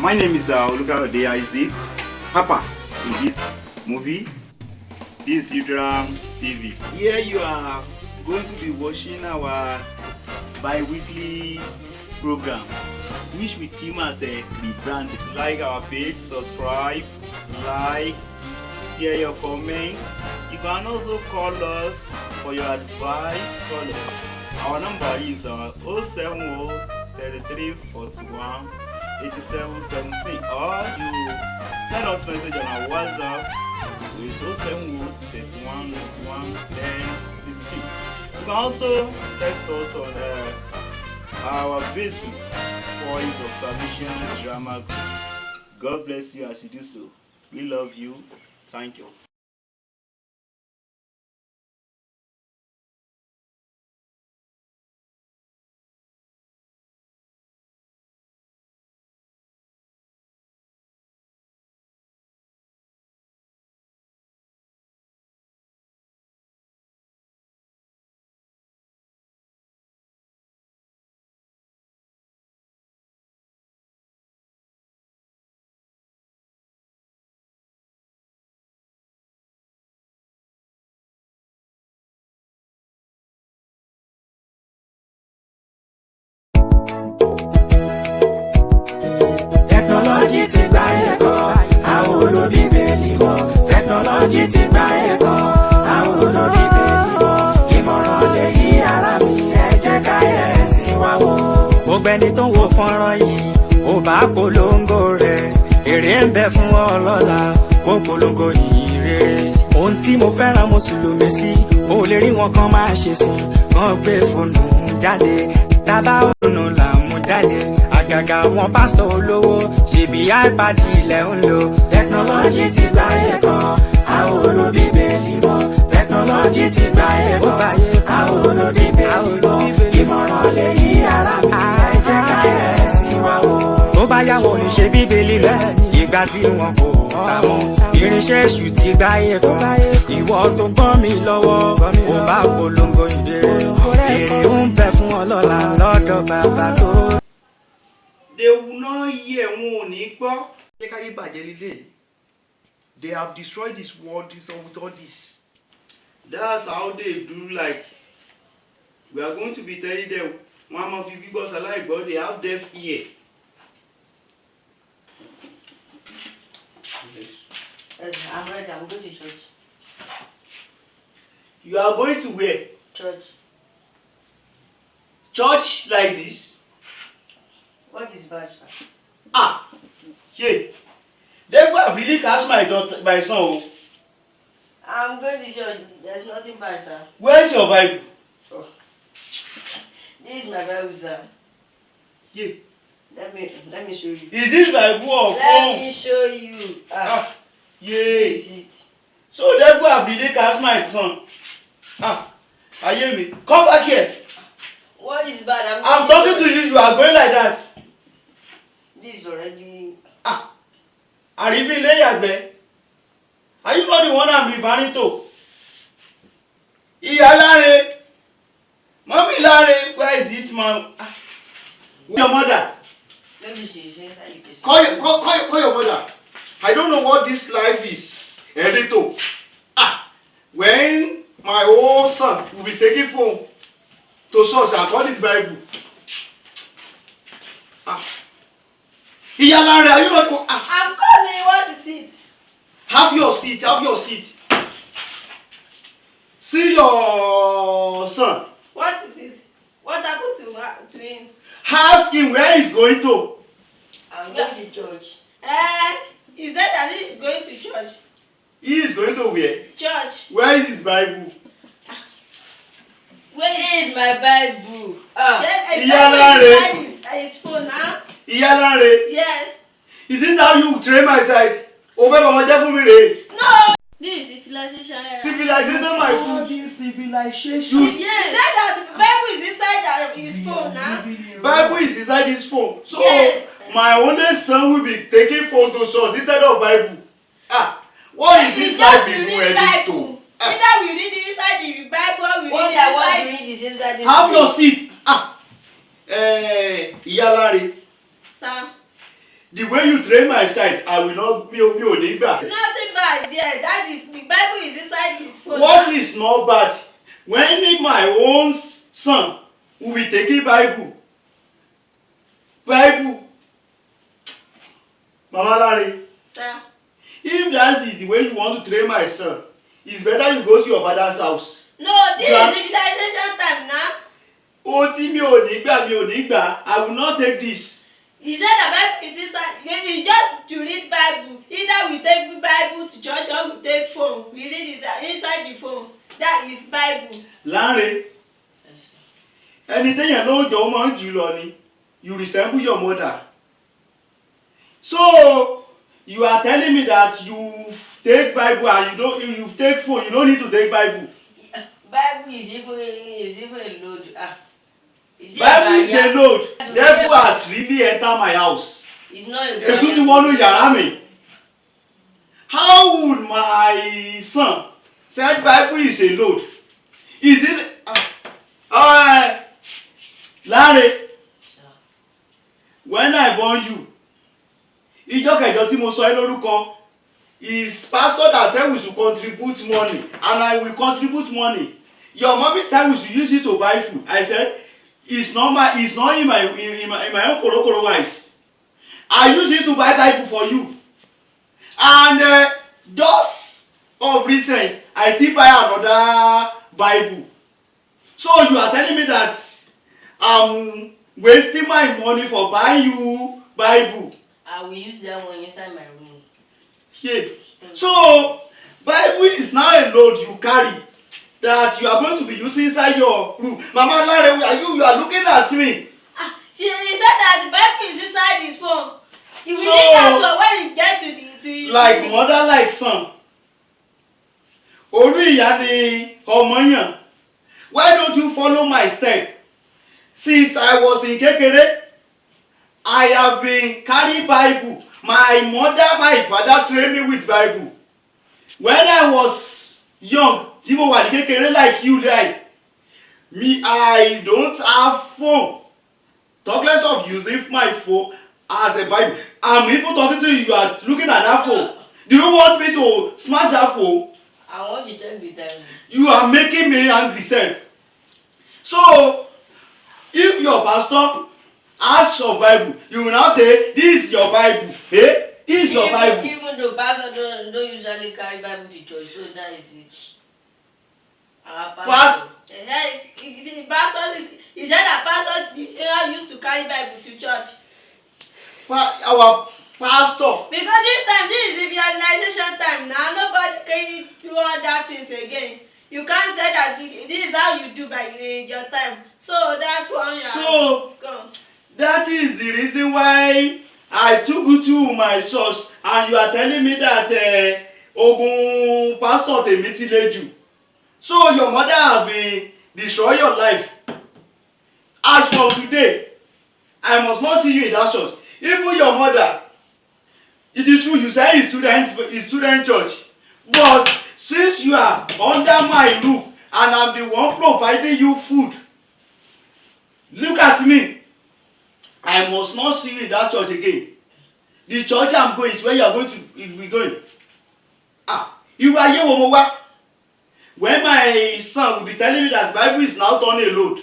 My name is Olukayode Isaac. Papa, in this movie, this Udram TV. Here you are going to be watching our bi-weekly program, which we team as a rebranded. Like our page, subscribe, like, share your comments. You can also call us for your advice. Call us. Our number is 070 33 41 87 17, or you send us message on our WhatsApp with 070 31 91 10 16. You can also text us on our Facebook Voice of Salvation Drama Group. God bless you as you do so. We love you. Thank you. Technology ti gba ẹ̀kọ́, àwọn olóbíbélì mọ̀. Technology ti gba ẹ̀kọ́, àwọn olóbíbélì mọ̀. Ìmọ̀ràn lè yí ara mi, ẹ jẹ́ ká yẹ̀ sí wa wò. Gbogbo ẹni tó ń wo fọ́nrán yìí, ó bá polongo rẹ̀. Èrè ń bẹ fún ọ lọ́la, ó polongo yìí rere. Ohun tí mo fẹ́ràn mùsùlùmí sí, ó lè rí wọn kan máa ṣe sìn, kàn gbé fóònù jáde. Tábà ònà là ń mú jáde. Àgàgà àwọn pásítọ̀ olówó ṣèbí iPad ilẹ̀ ń lò. Technology ti gba ẹ̀kọ́, àwọn olóbíbélì mọ̀. Technology ti gba ẹ̀kọ́, àwọn olóbíbélì mọ̀. Ìmọ̀ràn lè yí ara mi, ẹ jẹ́ ká yẹ̀ sí wa wò. Tó bá yá wọn ò ní ṣe bíbélì lọ, ìgbà tí wọn kò kà mọ́. Irinṣẹ́ èṣù ti gba ẹ̀kọ́, ìwọ tó ń gbọ́ mi lọ́wọ́, ó bá polongo ìdèrè. Èrè ń bẹ fún ọlọ́la lọ́dọ̀ bàbá tó. They will not hear wọn ò ní gbọ́. Ṣé káyé bàjẹ́ lílé? They have destroyed this world with all this. That's how they do. Like, we are going to be telling them, one of you because I like God, they have deaf ear. Yes, I'm ready. I'm going to church. You are going to where? Church. Church like this? What is bad, sir? Ah, yeah. Therefore, I really cast my son. I'm going to church. There's nothing bad, sir. Where's your Bible? Oh. This is my Bible, sir. Yeah. Let me show you. Is this Bible or Let phone? me show you. Yeah. This is it. So therefore, I really cast my son. I hear me. Come back here. What is bad? I'm talking to you. You are going like that. This is already. Àrífín ilé yàgbẹ́. Are you not the one I'm referring to? Ìyá Láre. Mommy Láre, where is this man? Where's your mother? Let me see. Call your mother. I don't know what this life is. Edito. When my old son will be taking phone to source and call his Bible. Ìyá Láre, are you not? I'm coming. What is it? Have your seat. See your son. What is it? What happened to him? Ask him where he's going to. I'm going to church. He said that he is going to church. He is going to where? Church. Where is his Bible? Where is my Bible? Ìyá Láre. His phone now? Ìyá Láre. Yes. Is this how you train my side? O fẹ́ bàmọ́ jẹ́ fún mi rèé. No. This is civilization era. Civilization my food. Civilization. Yes. He said that the Bible is inside his phone now. Bible is inside his phone. So Yes. my only son will be taking photos instead of Bible. What is this life you ready to? Either we read it inside the Bible or we What read I it want to inside. read is inside this. Have your seat. Ìyá Láre. Sir. The way you train my child, I will not be only bad. Nothing bad there. That is the Bible is inside his phone. What is not bad? When my own son will be taking Bible. Mama Larry. Sir. If that is the way you want to train my son, it's better you go to your father's house. No, this is civilization time now. Ohun tí mi ò ní gbà, I will not take this. He said the Bible is inside. He just to read Bible. Either we take the Bible to church or we take phone. We read it inside the phone. That is Bible. Lanre, ẹni téèyàn lóòjọ́ máa ń jù lọ ni. You resemble your mother. So you are telling me that you take Bible and you take phone. You don't need to take Bible. Bible is even a load. Bible is a load. Devil has really entered my house. It's not a Èṣù ti wọnú yàrá mi. How would my son say Bible is a load? Is it? Larry, when I born you, ìjọ́ kẹjọ tí mo sọ ẹ́ lórúkọ, is pastor that said we should contribute money and I will contribute money. Your mommy said we should use it to buy food. I said it's not in my own korokoro wise. I use it to buy Bible for you. And just of recent, I still buy another Bible. So you are telling me that I'm wasting my money for buying you Bible. I will use that one inside my room. Yeah. So Bible is now a load you carry that you are going to be using inside your room. Mama Larry, you are looking at me. He said that the Bible is inside his phone. He will read that one when we get to his like room. mother like son. Orí ìyá ni ọmọ yàn. Why don't you follow my step? Since I was in kékeré, I have been carrying Bible. My mother, my father trained me with Bible. When I was young, tí mo wà ní kékeré like you like me, I don't have phone. Talk less of using my phone as a Bible. I'm even talking to you. You are looking at that phone. Do you want me to smash that phone? I want to check the time. You are making me angry, sir. So, if your pastor asks your Bible, you will now say, "This is your Bible." Eh? This is your Bible. Even though pastor don't usually carry Bible to church, so that is it. Our pastor. You see, the pastors, he said that pastors used to carry Bible to church. Our pastor. Because this is civilization time now. Nobody can do all that things again. You can't say that this is how you do by your time. So that's one. So that is the reason why I took you to my church, and you are telling me that ogun pastor tèmi ti le jù. So your mother has been destroying your life. As from today, I must not see you in that church. Even your mother, it is true you say it's student church, but since you are under my roof and I'm the one providing you food, look at me. I must not see you in that church again. The church I'm going is where you are going to be going. Irú ayé wo mo wá? When my son will be telling me that Bible is now turn a load.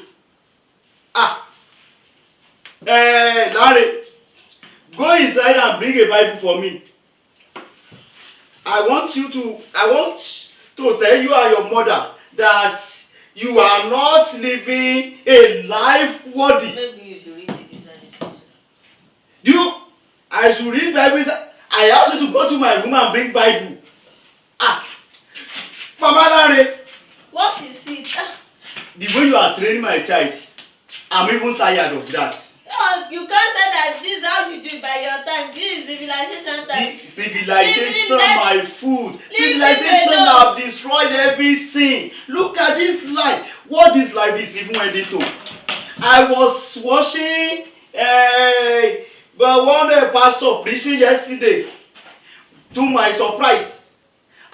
Larry, go inside and bring a Bible for me. I want to tell you and your mother that you are not living a life worthy. Maybe you should read it inside I should read Bible. I asked you to go to my room and bring Bible. Mama Larry. What is it? The way you are training my child, I'm even tired of that. Oh, you can't say that this is how you do it by your time. This is civilization time. Civilization, my food. Civilization have destroyed everything. Look at this life. What this life is even edited. I was watching one pastor preaching yesterday. To my surprise,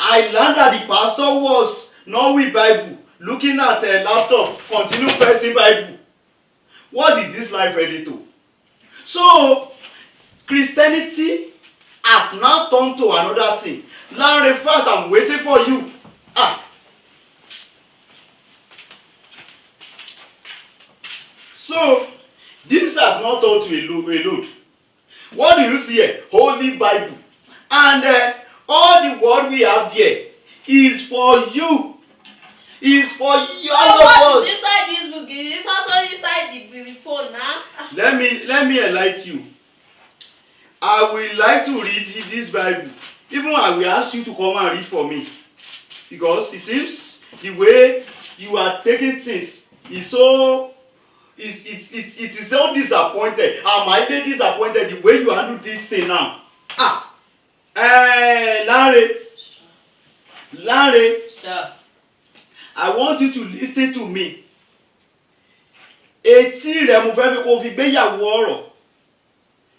I learned that the pastor was not with Bible, looking at a laptop, continue pressing Bible. What is this life ready to? So, Christianity has now turned to another thing. Larry, fast, I'm waiting for you. So, this has not turned to a load. What do you see here? Holy Bible. And all the word we have here is for you. Is for you. What is inside this book? Is this also inside the phone now? Let me enlighten you. I would like to read this Bible. Even I will ask you to come and read for me. Because it seems the way you are taking things is so it is so disappointed. I'm highly disappointed the way you handle this thing now. Larry. Sir. I want you to listen to me. Etí rẹ mo fẹ́ fi kó fi gbéyàwó ọ̀rọ̀.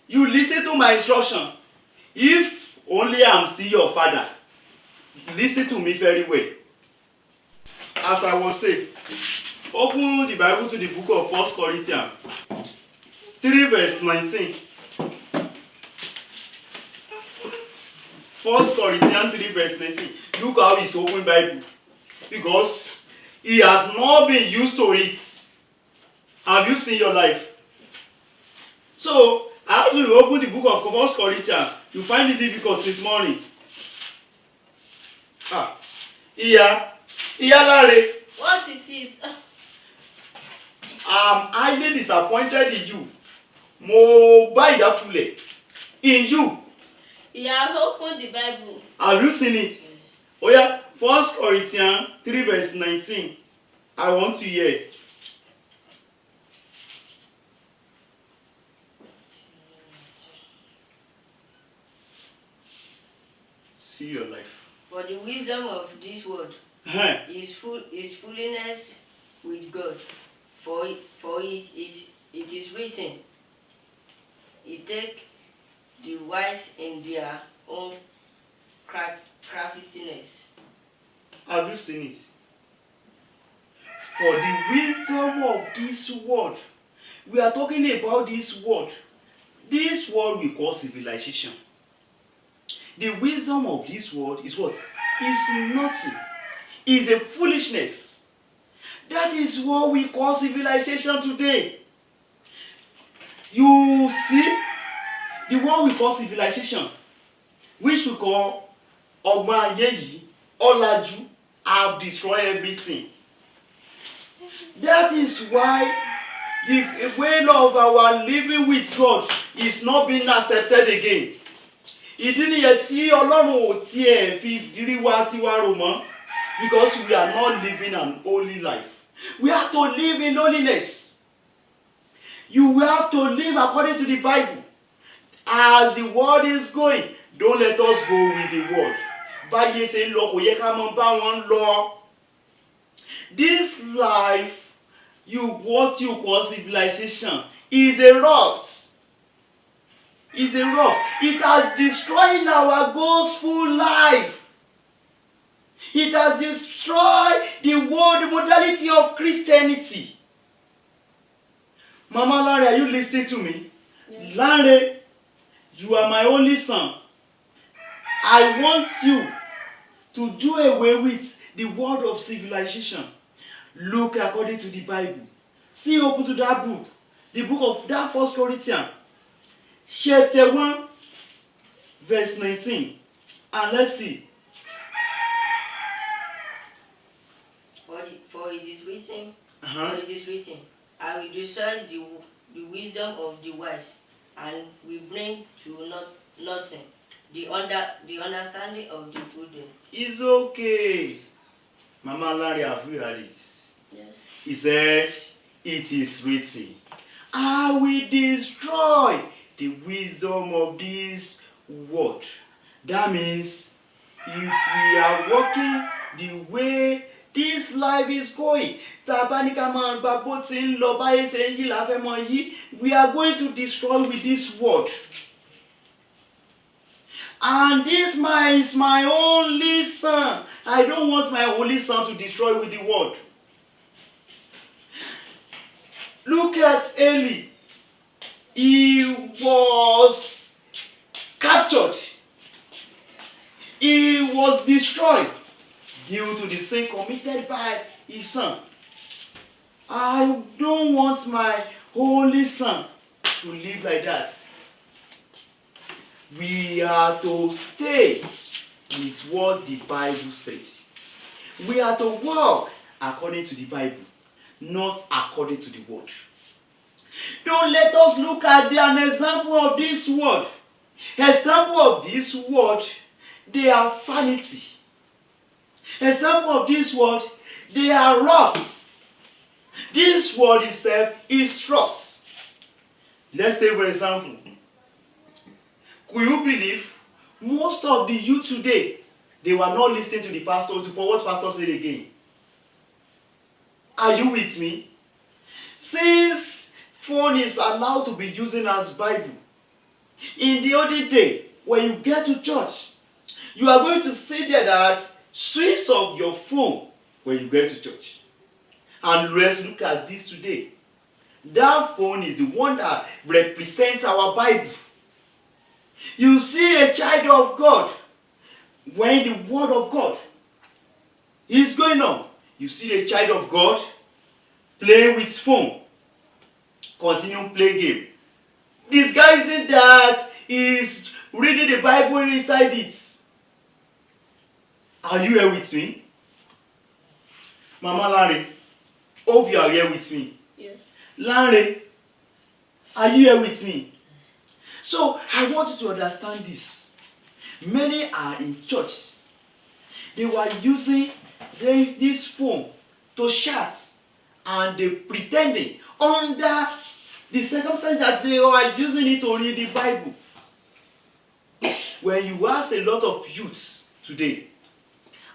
You listen to my instruction. If only I'm still your father, listen to me very well. As I was saying, open the Bible to the book of 1 Corinthians 3 verse 19. 1 Corinthians 3 verse 19. Look how he's open Bible. Because he has not been used to it. Have you seen your life? So, after you open the book of 1 Corinthians, you find it difficult this morning. Iya Larry. What is this? I'm highly disappointed in you. Mo bá ìdákulẹ̀ in you. You have opened the Bible. Have you seen it? Oh yeah, 1 Corinthians 3 verse 19. I want to hear it. See your life. For the wisdom of this world is foolishness with God. For it is written, He take the wise in their own craftiness. Have you seen it? For the wisdom of this world. We are talking about this world. This world we call civilization. The wisdom of this world is what? Is nothing. Is a foolishness. That is what we call civilization today. You see, the word we call civilization, which we call ọgbọ́n ayé yìí, ọ̀làjú, have destroyed everything. That is why the way of our living with God is not being accepted again. Ìdí nìyẹn tí Ọlọ́run ò tiẹ̀ fi rí wa tiwa rò mọ́, because we are not living an holy life. We have to live in holiness. You will have to live according to the Bible. As the world is going, don't let us go with the world. Báyé ṣe ń lọ kò yẹ ká mọ bá wọn lọ. This life, what you call civilization, is a rot. Is a rot. It has destroyed our gospel life. It has destroyed the world modality of Christianity. Mama Larry, are you listening to me? Yes. Larry, you are my only son. I want you to do away with the word of civilization. Look according to the Bible. See, open to that book. The book of that 1 Corinthians. Chapter 1, verse 19. And let's see. For it is written, I will destroy the wisdom of the wise, and will bring to nothing the understanding of the prudent. It's okay. Mama Larry, have you heard it? Yes. He said, it is written, I will destroy the wisdom of this world. That means, if we are walking the way this life is going, we are going to destroy with this world. And this man is my only son. I don't want my only son to destroy with the world. Look at Eli. He was church, it was destroyed due to the sin committed by his son. I don't want my holy son to live like that. We are to stay with what the Bible says. We are to walk according to the Bible, not according to the word. Don't let us look at an example of this word. Example of this word, they are vanity. Example of this word, they are rocks. This word itself is rocks. Let's take for example. Could you believe most of the youth today, they were not listening to the pastor, for what pastor said again? Are you with me? Since phone is allowed to be used as Bible, in the olden day, when you get to church, you are going to see there that switch off your phone when you get to church. And let's look at this today. That phone is the one that represents our Bible. You see a child of God, when the word of God is going on, you see a child of God playing with phone, continue play game. Disguising that is reading the Bible inside it. Are you here with me? Mama Larry, hope you are here with me. Yes. Larry, are you here with me? So I want you to understand this. Many are in church. They were using this phone to chat, and they pretending under the circumstance that they are using it to read the Bible. When you ask a lot of youths today,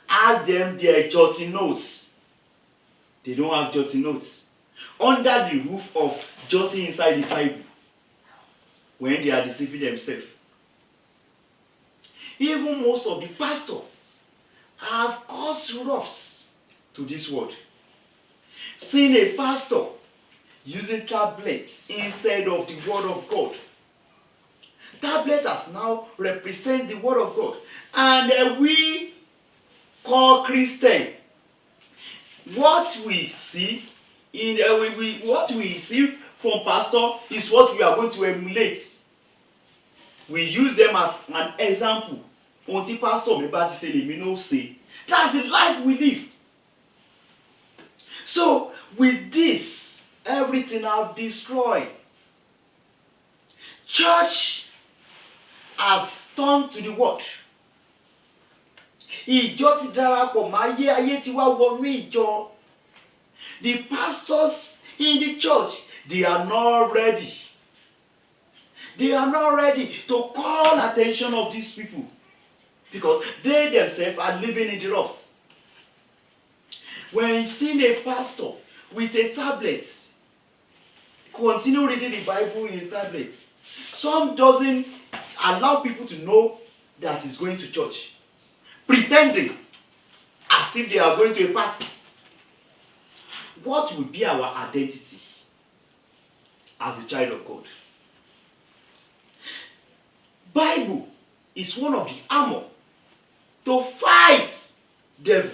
ask them their jotting notes. They don't have jotting notes. Under the roof of jotting inside the Bible, when they are deceiving themselves. Even most of the pastors have caused rufts to this word. Seeing a pastor using tablets instead of the word of God. Tablet has now represent the word of God. And we call Christian. What we see in what we see from pastor is what we are going to emulate. We use them as an example. Until pastor me bá ti ṣe lèmi no say. That's the life we live. So with this, everything have destroyed. Church has turned to the word. Ìjọ ti darapọ̀ mọ́ ayé, ayé ti wá wọnú ìjọ. The pastors in the church, they are not ready. They are not ready to call attention of these people because they themselves are living in the rut. When you see a pastor with a tablet, continue reading the Bible in a tablet, some doesn't allow people to know that he's going to church, pretending as if they are going to a party. What will be our identity as a child of God? Bible is one of the armor to fight devil.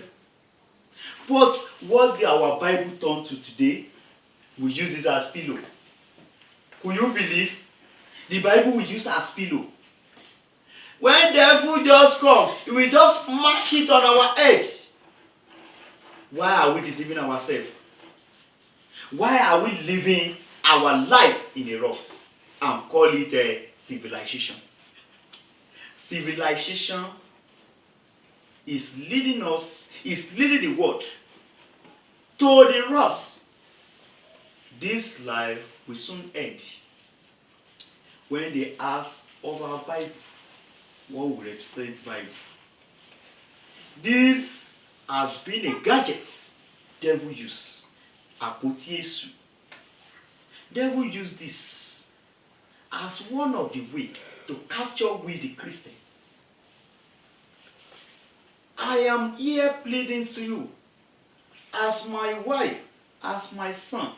But what our Bible turned to today, we use it as pillow. Could you believe? The Bible we use as pillow. When devil just comes, we just smash it on our head. Why are we deceiving ourselves? Why are we living our life in a rut and call it a civilization? Civilization is leading the world to the rut. This life will soon end. When they ask of our Bible, what will represent Bible? This has been a gadget devil use. Àpótí Èṣù. Devil use this as one of the way to capture we the Christian. I am here pleading to you as my wife, as my son.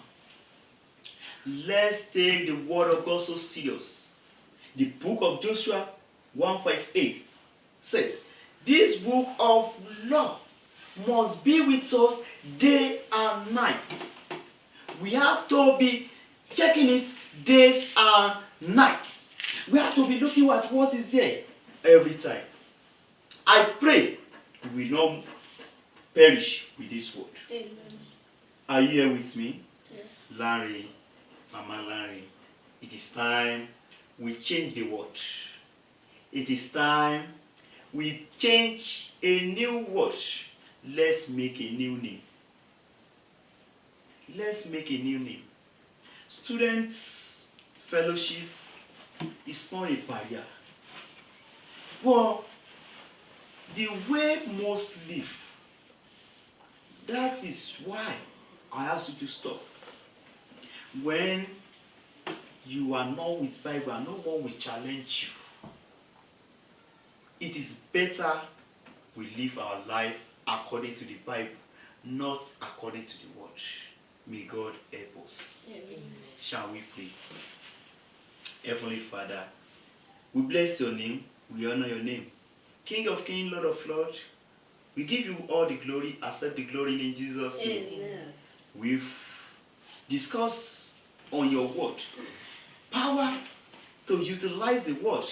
Let's take the word of God so serious. The book of Joshua 1 verse 8 says, this book of law must be with us day and night. We have to be checking it days and nights. We have to be looking at what is there every time. I pray we will not perish with this word. Amen. Are you here with me? Yes. Larry, Mama Larry, it is time we change the word. It is time we change a new word. Let's make a new name. Let's make a new name. Students' fellowship is not a barrier. But the way most live, that is why I ask you to stop. When you are not with Bible and no one will challenge you, it is better we live our life according to the Bible, not according to the word. May God help us. Amen. Shall we pray? Heavenly Father, we bless your name, we honor your name. King of kings, Lord of lords, we give you all the glory, accept the glory in Jesus' name. Amen. We've discussed on your word, power to utilize the word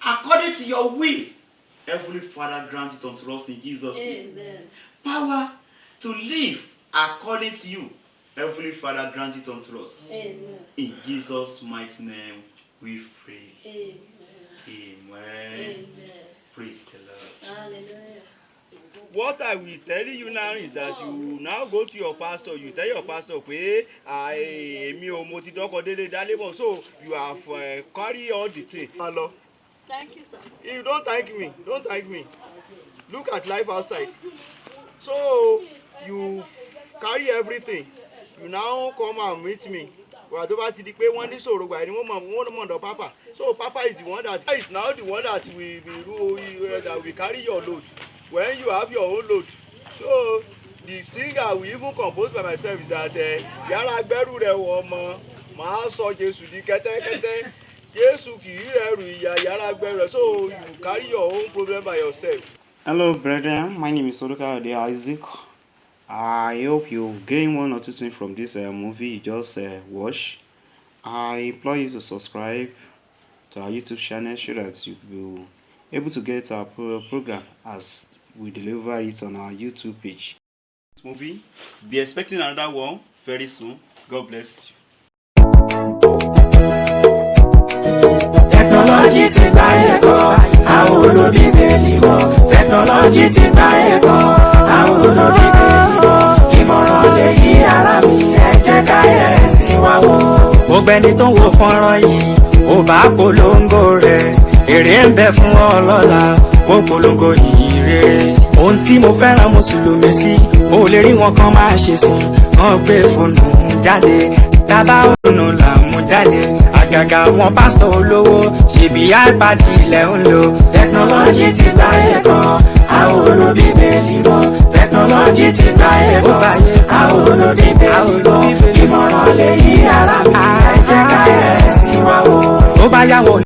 according to your will. Heavenly Father, grant it unto us in Jesus' name. Amen. Power to live according to you. Heavenly Father, grant it unto us. Amen. In Jesus' mighty name, we pray. Amen. Amen. Amen. Praise the Lord. Hallelujah. What I will tell you now is that you now go to your pastor, you tell your pastor, pé èmi ò mo ti dọ́kọ délé dálébọ̀, so you have carry all the thing. Hello. Thank you, sir. You don't thank me, don't thank me. Look at life outside. So you carry everything. You now come and meet me. Wà tó bá ti di pé wọ́n ní sọ̀rọ̀ gbà ni wọ́n mọ̀ ọ̀dọ̀ Papa. So Papa is the one that is now the one that will carry your load. When you have your own load. So the thing I will even compose by myself is that yàrá gbẹ́rù rẹ̀ wọ̀ ọmọ màá sọ Jésù di kẹ́tẹ́kẹ́tẹ́. Jésù kì í rẹrù ìyà yàrá gbẹ́rù rẹ̀. So you carry your own problem by yourself. Hello, brethren. My name is Olukayode Isaac. I hope you gain one or two things from this movie you just watched. I implore you to subscribe to our YouTube channel so that you will be able to get our program as we deliver it on our YouTube page. This movie, be expecting another one very soon. God bless you. Technology ti gba ẹ̀kọ́, àwọn olóbíbélì mọ̀. Technology ti gba ẹ̀kọ́, àwọn olóbíbélì mọ̀. Ìmọ̀ràn lè yí ara mi, ẹ jẹ́ ká yẹ̀ sí wa wò. Gbogbo ẹni tó ń wo fọ́nrán yìí, ò bá polongo rẹ̀. Èrè ń bẹ fún ọlọ́lá, ó polongo yìí rere. Ohun tí mo fẹ́ràn mùsùlùmí sí, ó lè rí wọn kan máa ṣe sí. Wọ́n gbé fóònù jáde, dábàá ònà là mú jáde. Àgàgà wọn pásítọ̀ olówó, ṣèbí iPad ilẹ̀ ń lò. Technology ti gba ẹ̀kọ́, àwọn olóbíbélì mọ̀. Technology ti gba ẹ̀kọ́, àwọn olóbíbélì mọ̀. Ìmọ̀ràn lè yí ara mi, ẹ jẹ́ ká yẹ̀ sí wa wò. Ó bá yá wọn.